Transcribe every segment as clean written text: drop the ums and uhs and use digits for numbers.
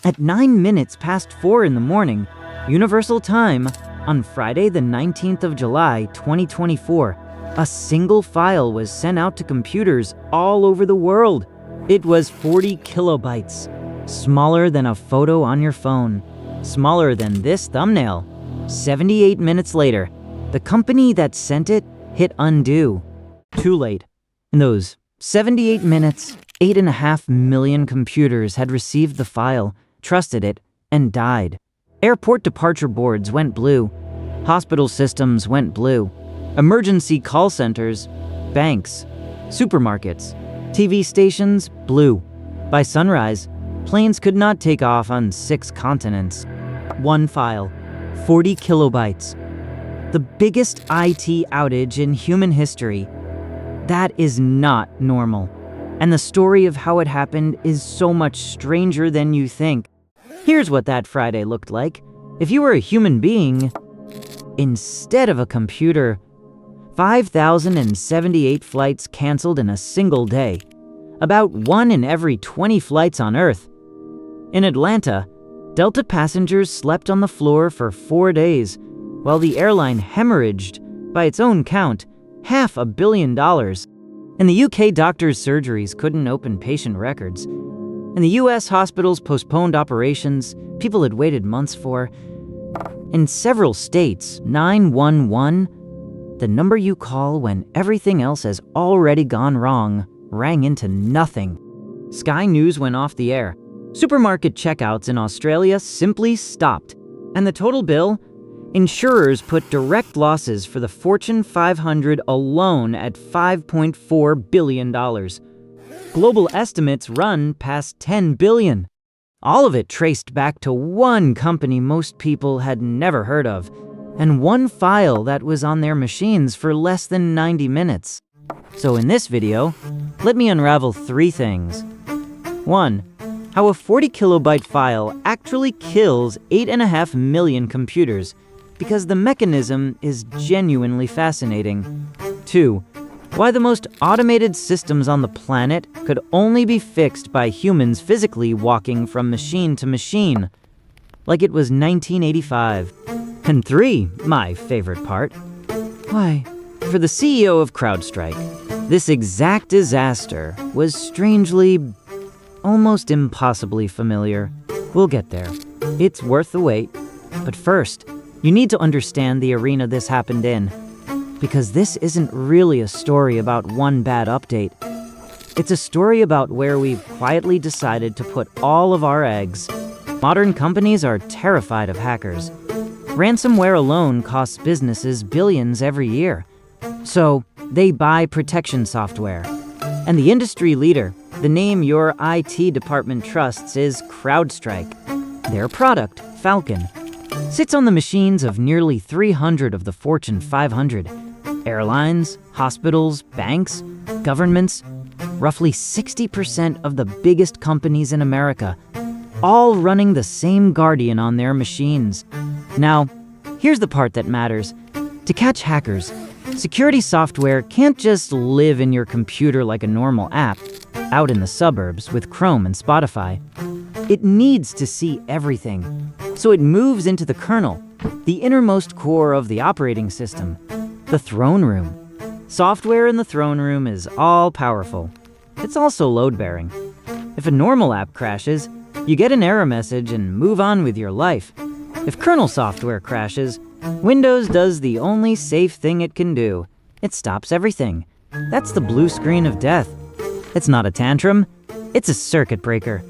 At 9 minutes past 4 in the morning, Universal Time, on Friday the 19th of July, 2024, a single file was sent out to computers all over the world. It was 40 kilobytes, smaller than a photo on your phone, smaller than this thumbnail. 78 minutes later, the company that sent it hit undo. Too late. In those 78 minutes, 8.5 million computers had received the file, trusted it, and died. Airport departure boards went blue. Hospital systems went blue. Emergency call centers, banks, supermarkets, TV stations, blue. By sunrise, planes could not take off on 6 continents. One file, 40 kilobytes. The biggest IT outage in human history. That is not normal. And the story of how it happened is so much stranger than you think. Here's what that Friday looked like if you were a human being instead of a computer. 5,078 flights canceled in a single day. About 1 in every 20 flights on Earth. In Atlanta, Delta passengers slept on the floor for 4 days, while the airline hemorrhaged, by its own count, $500 million. In the UK, doctors' surgeries couldn't open patient records. In the US, hospitals postponed operations people had waited months for. In several states, 911, the number you call when everything else has already gone wrong, rang into nothing. Sky News went off the air. Supermarket checkouts in Australia simply stopped. And the total bill? Insurers put direct losses for the Fortune 500 alone at $5.4 billion. Global estimates run past $10 billion. All of it traced back to one company most people had never heard of, and one file that was on their machines for less than 90 minutes. So in this video, let me unravel 3 things. 1. How a 40 kilobyte file actually kills 8.5 million computers, because the mechanism is genuinely fascinating. 2. Why the most automated systems on the planet could only be fixed by humans physically walking from machine to machine, like it was 1985. And 3, my favorite part, why, for the CEO of CrowdStrike, this exact disaster was strangely, almost impossibly familiar. We'll get there. It's worth the wait. But first, you need to understand the arena this happened in. Because this isn't really a story about one bad update. It's a story about where we've quietly decided to put all of our eggs. Modern companies are terrified of hackers. Ransomware alone costs businesses billions every year. So they buy protection software. And the industry leader, the name your IT department trusts, is CrowdStrike. Their product, Falcon, sits on the machines of nearly 300 of the Fortune 500. Airlines, hospitals, banks, governments, roughly 60% of the biggest companies in America, all running the same Guardian on their machines. Now, here's the part that matters. To catch hackers, security software can't just live in your computer like a normal app, out in the suburbs with Chrome and Spotify. It needs to see everything. So it moves into the kernel, the innermost core of the operating system, the throne room. Software in the throne room is all-powerful. It's also load-bearing. If a normal app crashes, you get an error message and move on with your life. If kernel software crashes, Windows does the only safe thing it can do. It stops everything. That's the blue screen of death. It's not a tantrum, it's a circuit breaker.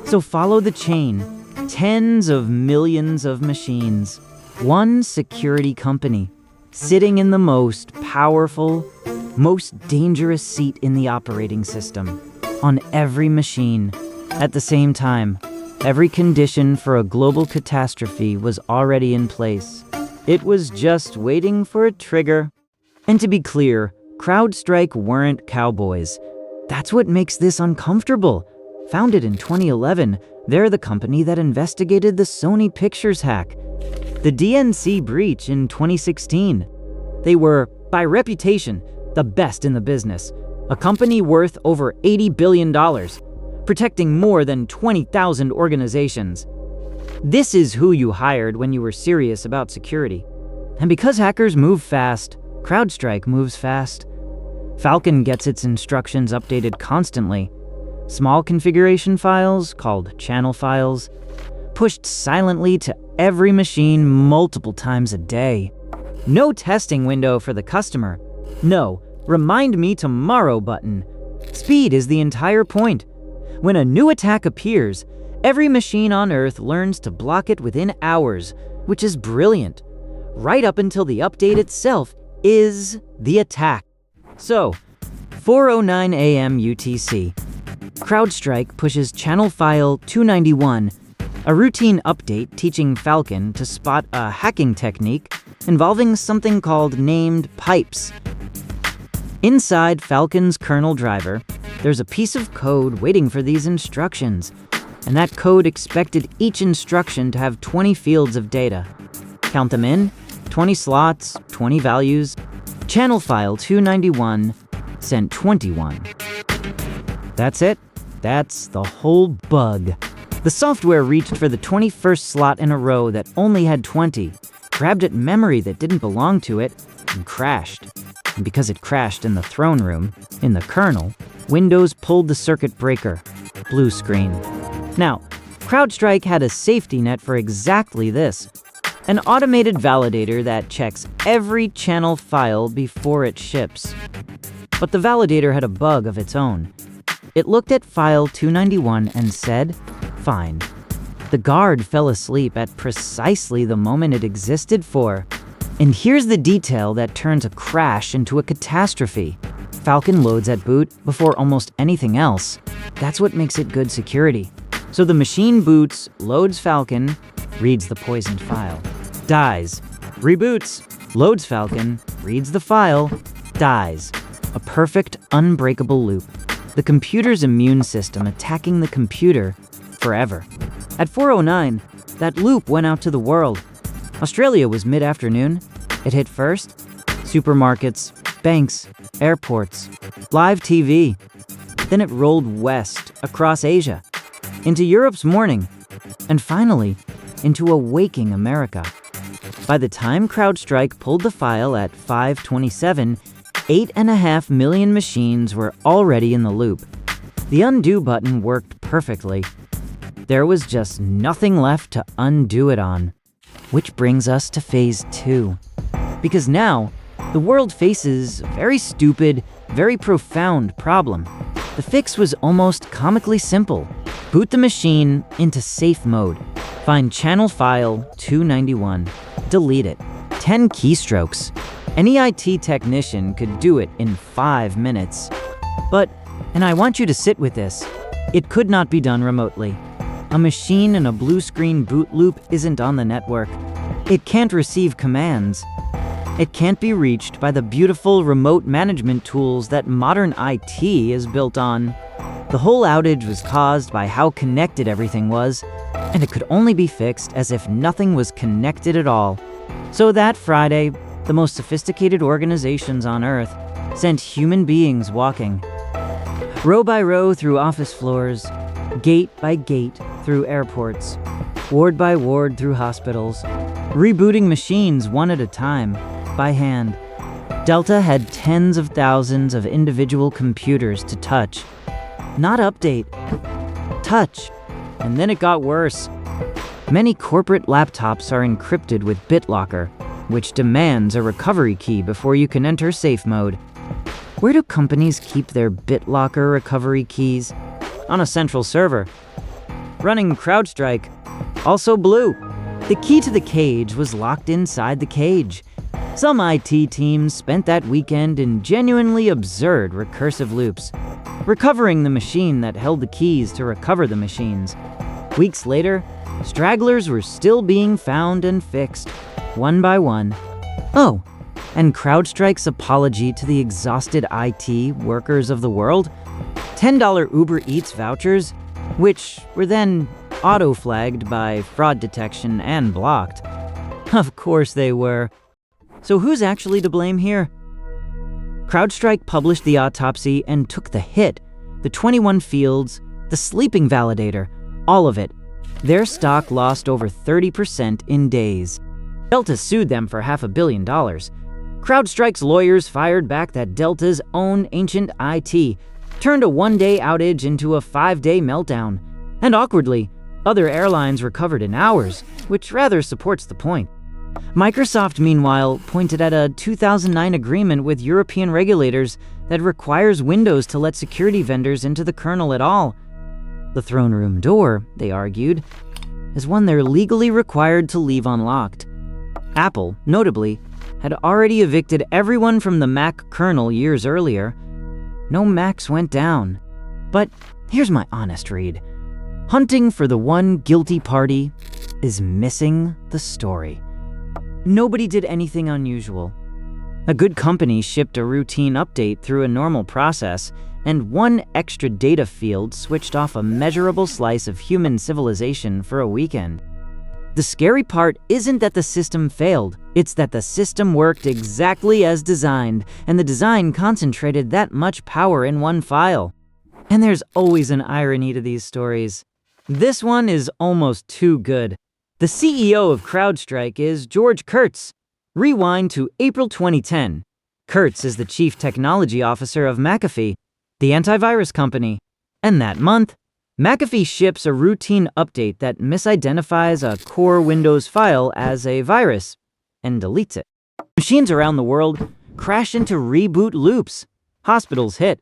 So follow the chain. Tens of millions of machines. One security company, sitting in the most powerful, most dangerous seat in the operating system, on every machine. At the same time, every condition for a global catastrophe was already in place. It was just waiting for a trigger. And to be clear, CrowdStrike weren't cowboys. That's what makes this uncomfortable. Founded in 2011, they're the company that investigated the Sony Pictures hack, the DNC breach in 2016. They were, by reputation, the best in the business, a company worth over $80 billion. protecting more than 20,000 organizations. This is who you hired when you were serious about security. And because hackers move fast, CrowdStrike moves fast. Falcon gets its instructions updated constantly. Small configuration files, called channel files, pushed silently to every machine multiple times a day. No testing window for the customer. No "remind me tomorrow" button. Speed is the entire point. When a new attack appears, every machine on Earth learns to block it within hours, which is brilliant. Right up until the update itself is the attack. So, 4:09 a.m. UTC. CrowdStrike pushes channel file 291, a routine update teaching Falcon to spot a hacking technique involving something called named pipes. Inside Falcon's kernel driver, there's a piece of code waiting for these instructions, and that code expected each instruction to have 20 fields of data. Count them in, 20 slots, 20 values. Channel file 291 sent 21. That's it. That's the whole bug. The software reached for the 21st slot in a row that only had 20, grabbed at memory that didn't belong to it, and crashed. And because it crashed in the throne room, in the kernel, Windows pulled the circuit breaker. Blue screen. Now, CrowdStrike had a safety net for exactly this. An automated validator that checks every channel file before it ships. But the validator had a bug of its own. It looked at file 291 and said, "Fine." The guard fell asleep at precisely the moment it existed for. And here's the detail that turns a crash into a catastrophe. Falcon loads at boot before almost anything else. That's what makes it good security. So the machine boots, loads Falcon, reads the poisoned file, dies, reboots, loads Falcon, reads the file, dies. A perfect, unbreakable loop. The computer's immune system attacking the computer forever. At 4:09, that loop went out to the world. Australia was mid-afternoon. It hit first. Supermarkets, banks, airports, live TV. Then it rolled west, across Asia, into Europe's morning, and finally, into a waking America. By the time CrowdStrike pulled the file at 5:27, 8.5 million machines were already in the loop. The undo button worked perfectly. There was just nothing left to undo it on. Which brings us to phase 2. Because now, the world faces a very stupid, very profound problem. The fix was almost comically simple. Boot the machine into safe mode. Find channel file 291. Delete it. 10 keystrokes. Any IT technician could do it in 5 minutes. But, and I want you to sit with this, it could not be done remotely. A machine in a blue screen boot loop isn't on the network. It can't receive commands. It can't be reached by the beautiful remote management tools that modern IT is built on. The whole outage was caused by how connected everything was, and it could only be fixed as if nothing was connected at all. So that Friday, the most sophisticated organizations on Earth sent human beings walking, row by row through office floors, gate by gate through airports, ward by ward through hospitals, rebooting machines one at a time, by hand. Delta had tens of thousands of individual computers to touch. Not update. Touch. And then it got worse. Many corporate laptops are encrypted with BitLocker, which demands a recovery key before you can enter safe mode. Where do companies keep their BitLocker recovery keys? On a central server. Running CrowdStrike. Also blue. The key to the cage was locked inside the cage. Some IT teams spent that weekend in genuinely absurd recursive loops, recovering the machine that held the keys to recover the machines. Weeks later, stragglers were still being found and fixed, one by one. Oh, and CrowdStrike's apology to the exhausted IT workers of the world? $10 Uber Eats vouchers, which were then auto-flagged by fraud detection and blocked. Of course they were. So who's actually to blame here? CrowdStrike published the autopsy and took the hit. The 21 fields, The sleeping validator, all of it. Their stock lost over 30% in days. Delta sued them for $500 million. CrowdStrike's lawyers fired back that Delta's own ancient IT turned a one-day outage into a 5-day meltdown. And awkwardly, other airlines recovered in hours, which rather supports the point. Microsoft, meanwhile, pointed at a 2009 agreement with European regulators that requires Windows to let security vendors into the kernel at all. The throne room door, they argued, is one they're legally required to leave unlocked. Apple, notably, had already evicted everyone from the Mac kernel years earlier. No Macs went down. But here's my honest read. Hunting for the one guilty party is missing the story. Nobody did anything unusual. A good company shipped a routine update through a normal process, and one extra data field switched off a measurable slice of human civilization for a weekend. The scary part isn't that the system failed, it's that the system worked exactly as designed, and the design concentrated that much power in one file. And there's always an irony to these stories. This one is almost too good. The CEO of CrowdStrike is George Kurtz. Rewind to April 2010. Kurtz is the chief technology officer of McAfee, the antivirus company. And that month, McAfee ships a routine update that misidentifies a core Windows file as a virus and deletes it. Machines around the world crash into reboot loops. Hospitals hit.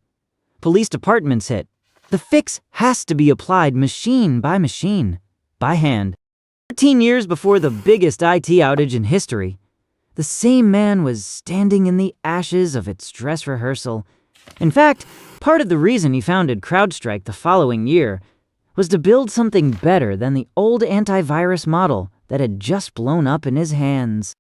Police departments hit. The fix has to be applied machine by machine, by hand. 13 years before the biggest IT outage in history, the same man was standing in the ashes of its dress rehearsal. In fact, part of the reason he founded CrowdStrike the following year was to build something better than the old antivirus model that had just blown up in his hands.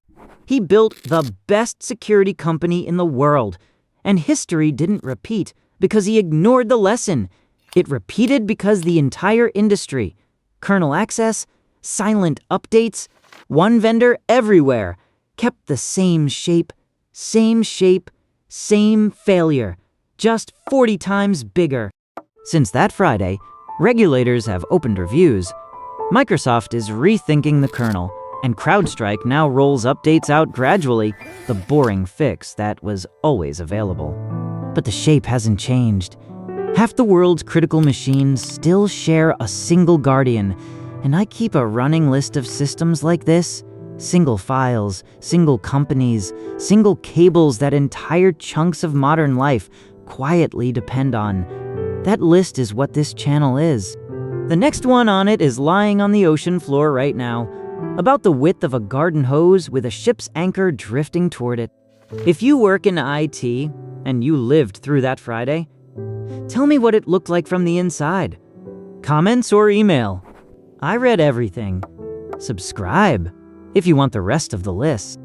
He built the best security company in the world, and history didn't repeat because he ignored the lesson. It repeated because the entire industry, kernel access, silent updates, one vendor everywhere, kept the same shape, same failure, just 40 times bigger. Since that Friday, regulators have opened reviews. Microsoft is rethinking the kernel, and CrowdStrike now rolls updates out gradually, the boring fix that was always available. But the shape hasn't changed. Half the world's critical machines still share a single guardian, and I keep a running list of systems like this. Single files, single companies, single cables that entire chunks of modern life quietly depend on. That list is what this channel is. The next one on it is lying on the ocean floor right now, about the width of a garden hose with a ship's anchor drifting toward it. If you work in IT and you lived through that Friday, tell me what it looked like from the inside. Comments or email. I read everything. Subscribe if you want the rest of the list.